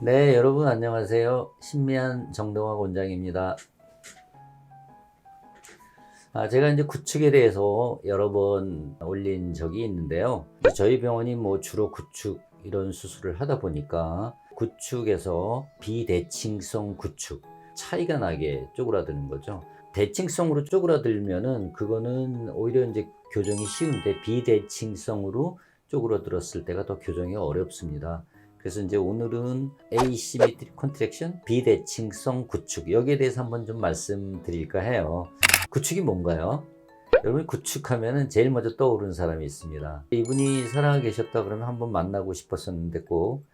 네, 여러분 안녕하세요. 신미한 정동학 원장입니다. 제가 이제 구축에 대해서 여러 번 올린 적이 있는데요. 저희 병원이 뭐 주로 구축 이런 수술을 하다 보니까 구축에서 비대칭성 구축 차이가 나게 쪼그라드는 거죠. 대칭성으로 쪼그라들면은 그거는 오히려 이제 교정이 쉬운데 비대칭성으로 쪼그라들었을 때가 더 교정이 어렵습니다. 그래서 이제 오늘은 asymmetric contraction, 비대칭성 구축 여기에 대해서 한번 좀 말씀드릴까 해요. 구축이 뭔가요? 여러분 구축하면은 제일 먼저 떠오르는 사람이 있습니다. 이분이 살아 계셨다 그러면 한번 만나고 싶었었는데 꼭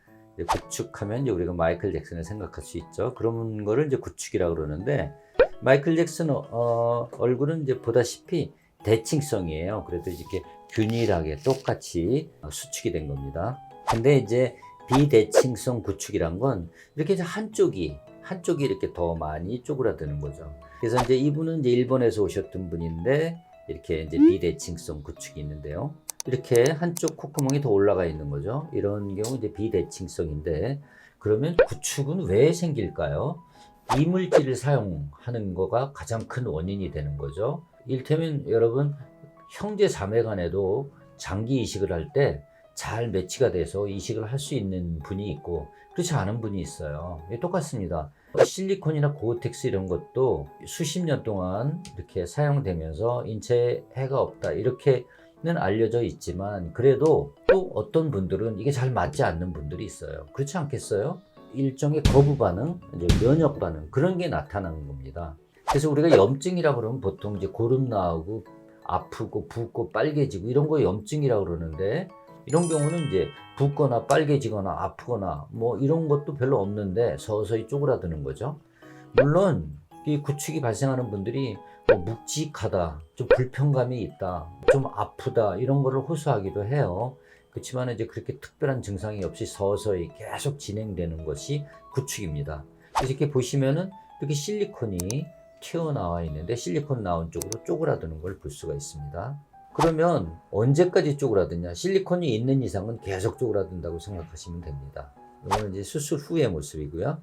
구축하면 이제 우리가 마이클 잭슨을 생각할 수 있죠. 그런 거를 이제 구축이라고 그러는데 마이클 잭슨 얼굴은 이제 보다시피 대칭성이에요. 그래도 이렇게 균일하게 똑같이 수축이 된 겁니다. 근데 이제 비대칭성 구축이란 건 이렇게 이제 한쪽이 이렇게 더 많이 쪼그라드는 거죠. 그래서 이제 이분은 이제 일본에서 오셨던 분인데 이렇게 이제 비대칭성 구축이 있는데요. 이렇게 한쪽 콧구멍이 더 올라가 있는 거죠. 이런 경우 이제 비대칭성인데 그러면 구축은 왜 생길까요? 이물질을 사용하는 거가 가장 큰 원인이 되는 거죠. 이를테면 여러분 형제 자매 간에도 장기 이식을 할 때 잘 매치가 돼서 이식을 할 수 있는 분이 있고 그렇지 않은 분이 있어요. 똑같습니다. 실리콘이나 고어텍스 이런 것도 수십 년 동안 이렇게 사용되면서 인체에 해가 없다 이렇게는 알려져 있지만 그래도 또 어떤 분들은 이게 잘 맞지 않는 분들이 있어요. 그렇지 않겠어요? 일종의 거부 반응, 이제 면역 반응 그런 게 나타나는 겁니다. 그래서 우리가 염증이라고 그러면 보통 이제 고름 나오고 아프고 붓고 빨개지고 이런 거 염증이라고 그러는데 이런 경우는 이제 붓거나 빨개지거나 아프거나 뭐 이런 것도 별로 없는데 서서히 쪼그라드는 거죠. 물론 이 구축이 발생하는 분들이 뭐 묵직하다, 좀 불편감이 있다, 좀 아프다 이런 거를 호소하기도 해요. 그렇지만 이제 그렇게 특별한 증상이 없이 서서히 계속 진행되는 것이 구축입니다. 그래서 이렇게 보시면은 이렇게 실리콘이 튀어나와 있는데 실리콘 나온 쪽으로 쪼그라드는 걸 볼 수가 있습니다. 그러면 언제까지 쪼그라드냐? 실리콘이 있는 이상은 계속 쪼그라든다고 생각하시면 됩니다. 이거는 이제 수술 후의 모습이고요.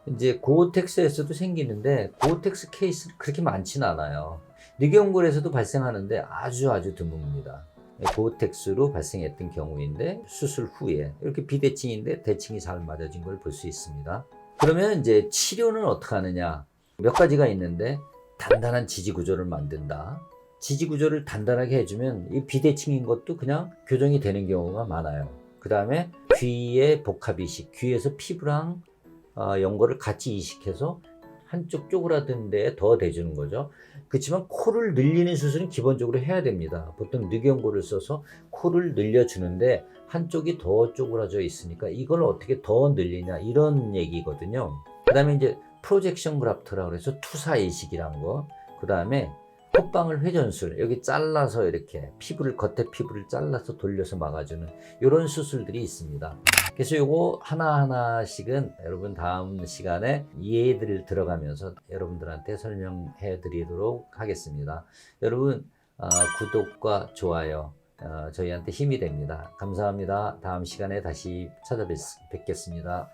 이제 고어텍스에서도 생기는데 고어텍스 케이스는 그렇게 많지는 않아요. 뇌경골에서도 발생하는데 아주 드뭅니다. 고어텍스로 발생했던 경우인데 수술 후에 이렇게 비대칭인데 대칭이 잘 맞아진 걸 볼 수 있습니다. 그러면 이제 치료는 어떻게 하느냐? 몇 가지가 있는데 단단한 지지 구조를 만든다. 지지 구조를 단단하게 해주면 이 비대칭인 것도 그냥 교정이 되는 경우가 많아요. 그 다음에 귀의 복합 이식, 귀에서 피부랑 연골을 같이 이식해서 한쪽 쪼그라든 데에 더 대주는 거죠. 그렇지만 코를 늘리는 수술은 기본적으로 해야 됩니다. 보통 늑연골을 써서 코를 늘려주는데 한쪽이 더 쪼그라져 있으니까 이걸 어떻게 더 늘리냐 이런 얘기거든요. 그 다음에 이제 프로젝션 그라프트라고 해서 투사 이식이란 거, 그 다음에 콧방울 회전술 여기 잘라서 이렇게 피부를 겉에 피부를 잘라서 돌려서 막아주는 이런 수술들이 있습니다. 그래서 요거 하나하나씩은 여러분 다음 시간에 예를 들어가면서 여러분들한테 설명해 드리도록 하겠습니다. 여러분 구독과 좋아요 저희한테 힘이 됩니다. 감사합니다. 다음 시간에 다시 찾아뵙겠습니다.